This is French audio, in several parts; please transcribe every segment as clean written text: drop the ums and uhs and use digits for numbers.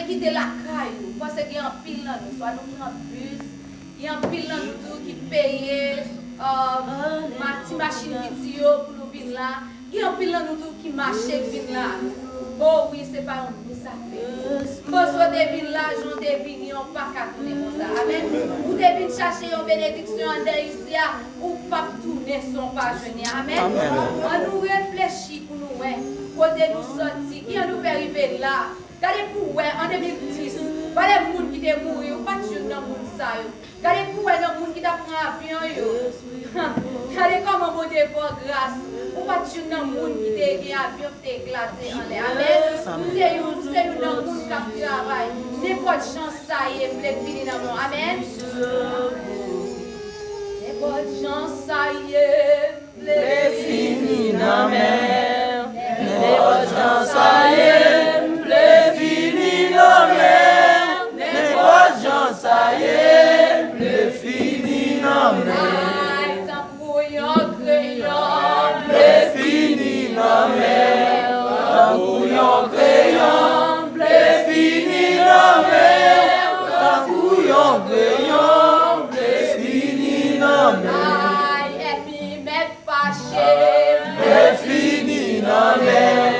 te quitter la caille, parce qu'il y a un pile dans nous, soit nous prenons bus, il y a un pile dans nous qui paye ma machine vidéo pour nous venir là, il y a un pile dans nous qui marche qui vient là. Oh oui, c'est pas un peu ça fait. Besoin de venir là, j'en devine, on pas qu'à tourner comme ça. Amen. Vous devez chercher une bénédiction en ici, ou pas tourner son pas jeûner. Amen. On nous réfléchit pour nous, côté nous sortir, qui nous fait arriver là. Regardez pour ouais, en 2010, pas les gens qui sont morts, ou pas de dans le monde ça. Regardez pour ouais, dans le monde qui t'a pris un avion. Regardez comment vous devez voir grâce. Ou pas de dans le monde qui t'a gagné un avion, qui t'a éclaté en l'air. Amen. Nous sommes dans le monde qui travaille. N'importe chance ça y est, vous finir dans le monde. Amen. N'importe chance ça y est, vous finir dans le monde. N'importe chance ça y est. Le fini la mer, n'importe gens ça y est, le fini la mer. Le fini la mer, un couillon crayon, le fini la mer, un couillon crayon, le fini la mer. Et puis m'être fâché, le fini la mer.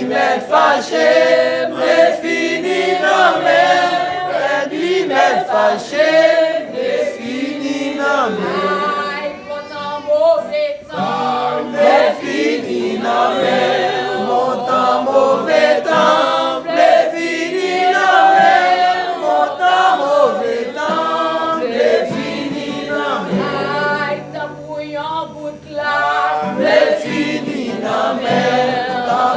M'être fâché, me fini la mer. M'être fâché, me fini la mer. Mon mauvais temps, me fini la mer. Mon temps mauvais temps, me fini la mer. Mon temps mauvais temps, me fini la mer. Tant bouillon bout de glace, me fini la mer. Tant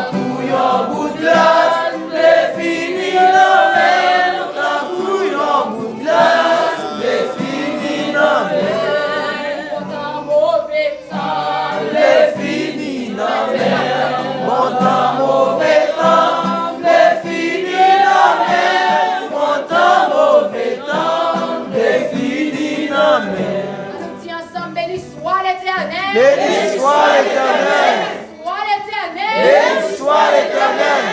bout de glace, le fini la mer. Tant bout de glace, le fini la mer. Tant mauvais temps, le fini la mer. Mon temps mauvais temps, le fini la mer. Mon temps mauvais temps, le fini la mer. Nous disons ensemble, béni soit l'Éternel. Béni soit l'Éternel. Béni soit l'Éternel.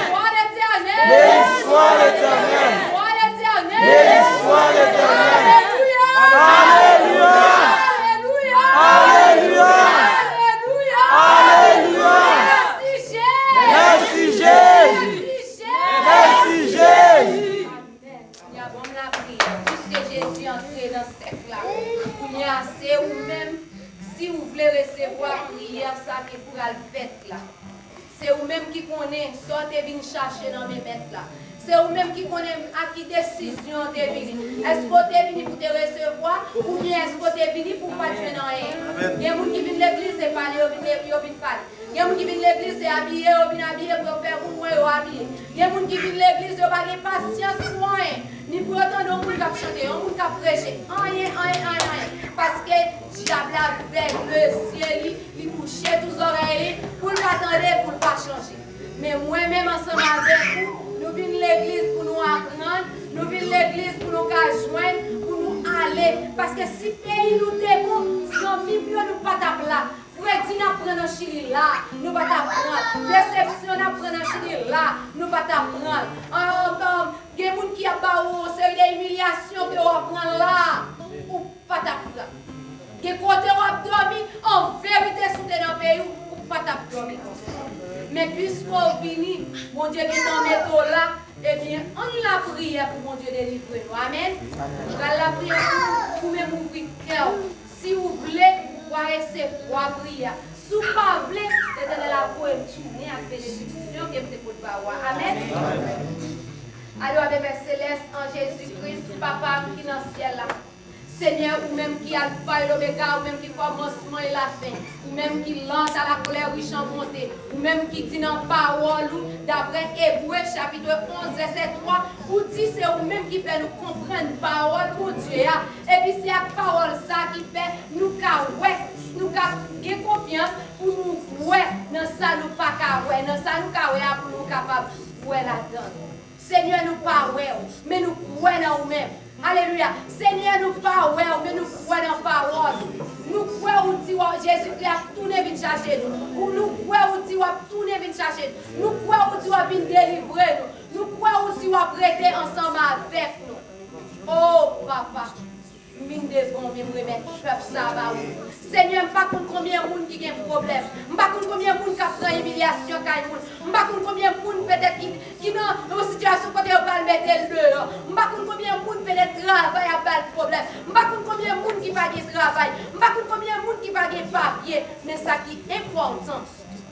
Béni soit l'Éternel. Béni soit l'Éternel. Alléluia. Alléluia. Alléluia. Merci Jésus. Merci Jésus. Il y a bon la prière. Puisque Jésus est entré dans ce cercle-là, vous n'y assez ou même si vous voulez recevoir prière, ça qui pourra le faire là. C'est vous-même qui connaissez, sortez venir chercher dans mes maîtres là. C'est vous-même qui connaissez à qui décision vous venir. Est-ce que vous venir pour te recevoir ou bien est-ce que vous venir pour pas te dans rien? Il y a des gens qui viennent l'église et parler, ils viennent parler. Il y a des gens qui viennent l'église et habiller, ils viennent habiller pour faire pour moi habiller. Il y a des gens qui viennent l'église et pas de patience pour rien. Ni pour autant de monde qui chanter, on qui prêcher. Rien. Parce que diable avec le ciel, il couchait tous les oreilles pour l'attendre, pour ne pas changer. Mais moi-même ensemble avec vous, nous venons l'église pour nous apprendre, nous venons l'église pour nous joindre, pour nous aller. Parce que si le pays nous est bon, sans mieux nous pas taper là. Freddy n'a pris un chili là, nous pas t'apprendre. Déception n'a pris un chili là, nous pas t'apprendre. Il y a des gens qui ont une série d'humiliations que vous apprenez là, ou pas t'apprendre. Il y a des côtés où vous dormir en vérité sous dans le pays, ou pas t'apprendre. Mais puisqu'on finit, mon Dieu qui est en métaux là, eh bien, on la prière pour mon Dieu délivrer nous. Amen. On va la prière pour même ouvrir le cœur. Si vous voulez, recevoir prière. Si vous ne voulez pas, de la voix tourner à bénédiction que vous pouvez avoir. Amen. Alors, Père Céleste, en Jésus-Christ, Papa qui est dans le ciel là. Seigneur, ou même qui a le pas et l'oméga, ou même qui commencement et la fin, ou même qui lance à la colère riche en bonté, ou même qui dit dans parole, d'après Hébreu chapitre 11, verset 3, ou dit c'est ou même qui fait nous comprendre parole pour Dieu. Et puis c'est la parole ça qui fait nous gagner confiance pour nous voir dans ça nous pas capable, dans ça nous capable pour nous capable de voir là-dedans. Seigneur, nous pas mais nous croyons dans nous-mêmes. Alléluia. Seigneur, nous pas mais nous croyons dans la parole. Nous croyons où Jésus-Christ a tourné vite chercher nous. Nous croyons où Dieu a tourné vite chercher nous. Nous croyons où Dieu a bien délivrer nous. Nous croyons où si vous prêtez ensemble avec nous. Oh, papa. Mine devant me remettre peuple ça va. Seigneur, pas combien de monde qui a un problème. Pas combien de monde qui a pris humiliation kay moun. Pas combien de monde peut-être qui dans une situation côté on va le mettre dehors. Pas combien de monde peut-être travail a pas de problème. Pas combien de monde qui pas de travail. Pas combien de monde qui pas de papier, mais ça qui est important.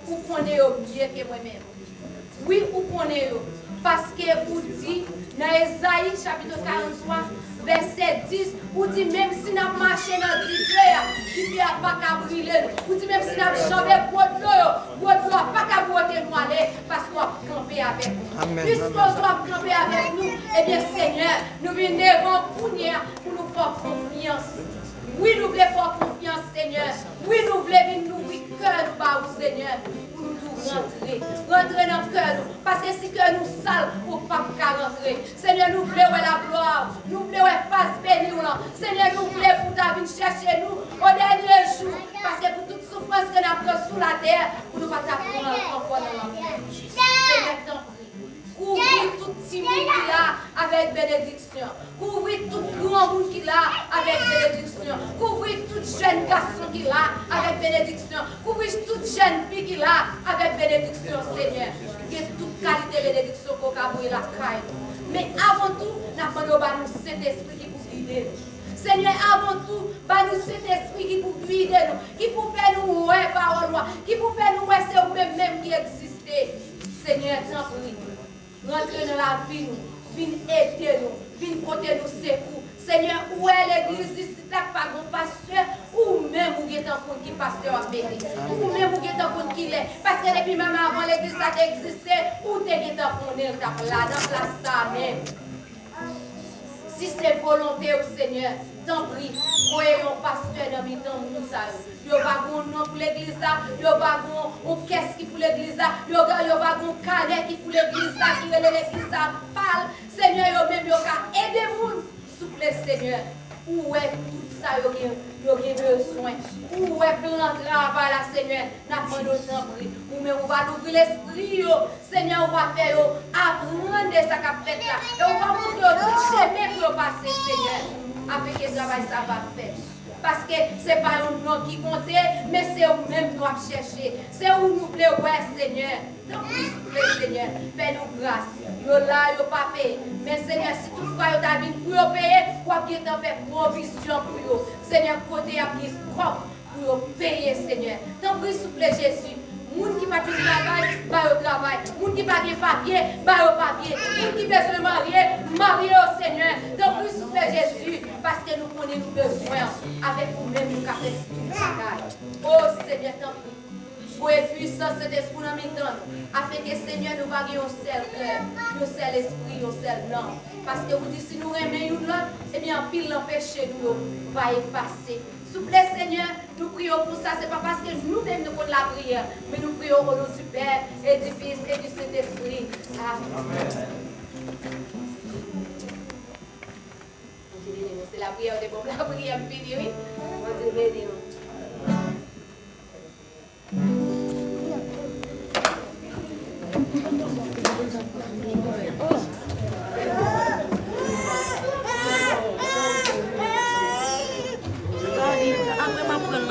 Vous prenez au mieux que moi-même. Oui, vous prenez parce que vous dit dans Ésaïe chapitre 43 verset 10, vous dit même si nous marchons dans du feu, qui ne pas qu'à brûler, vous dit même si nous chambé pour l'eau, pas qu'à boiter nous aller, parce qu'on va camper avec nous. Puisqu'on doit camper avec nous, eh bien Seigneur, nous venons devant pour nous faire confiance. Oui, nous voulons faire confiance, Seigneur. Oui, nous voulons venir nous cœur par vous, Seigneur. Pour nous rentrer dans le cœur. Parce que si que nous sales, pour ne pas rentrer. Seigneur, nous voulons la gloire. Nous voulons face bénie. Seigneur, nous voulons pour ta vie chercher nous au dernier jour. Parce que pour toute souffrance que nous avons sous la terre, pour nous ne pas t'apprendre encore dans la vie. Seigneur, t'en prie. Couvrir tout petit monde qui là avec bénédiction. Couvrir tout grand monde qui là avec bénédiction. Couvrir tout jeune garçon qui là avec bénédiction. Couvrir toute jeune fille qui là avec bénédiction, Seigneur. Que toute qualité de bénédiction qu'on a pour la caille. Mais avant tout, nous avons nous Saint-Esprit qui pour guider nous. Seigneur, avant tout, nous Saint-Esprit qui pour guider nous, qui pour faire nous ouais parole, qui pour faire nous ouais c'est vous-même qui existez. Seigneur, t'en prie. Rentrez dans la vie, viens aider nous, viens porter nous secours. Seigneur, où est l'église ici, là, pas de pasteur, ou même où est un compte qui pasteur en béni, ou même où est un compte qui l'est. Parce que depuis même avant l'église, ça existait, où t'es un compte qui est là, dans la salle même. Si c'est volonté au Seigneur, t'en prie, voyons pasteur dans le temps de ça. Il y a un nom pour l'église, il y a un caisse qui pour l'église, il y a un canet qui pour l'église, qui est l'église, parle. Seigneur, il y a même aider nous, s'il vous plaît, Seigneur. Où est tout ça, il y a besoin. Où est plan de travail, là, Seigneur, n'a pas de temps pris. Ou même on va ouvrir l'esprit, Seigneur, on va faire apprendre ça qu'a fait là. Et on va montrer tout chemin pour passer, Seigneur. Avec le travail, ça va faire. Parce que ce n'est pas un nom qui compte, mais c'est nous-mêmes qui doivent chercher. C'est où nous voulons, ouais, Seigneur. Donc, s'il vous plaît, Seigneur, fais-nous grâce. Yo là, yo pas payé. Mais Seigneur, si toutefois yo t'a vu pour payer, quoi qu'il t'en fait provision pour yo. Seigneur, côté à pied propre pour payer, Seigneur. Donc, s'il vous plaît, Jésus. Moun qui pas de travail, bah au travail. Moun qui pas de papier, bah au papier. Moun qui veut se marier au Seigneur. Donc, s'il vous plaît, Jésus, parce que nous connaissons nos besoins avec nous-mêmes, nous avons tout le bagage. Oh Seigneur, tant pis. Pour puissance de l'esprit dans mes temps, afin que Seigneur nous vaguions un seul cœur, un seul esprit, un seul nom. Parce que vous dites, si nous remettons l'autre, eh bien, pile l'empêcher nous va effacer. S'il vous plaît, Seigneur, nous prions pour ça. Ce n'est pas parce que nous-mêmes nous faisons la prière, mais nous prions au nom du Père et du Fils et du Saint-Esprit. Amen. C'est la prière de bon, la prière finie, oui. On dit, bénis. Après ma prendre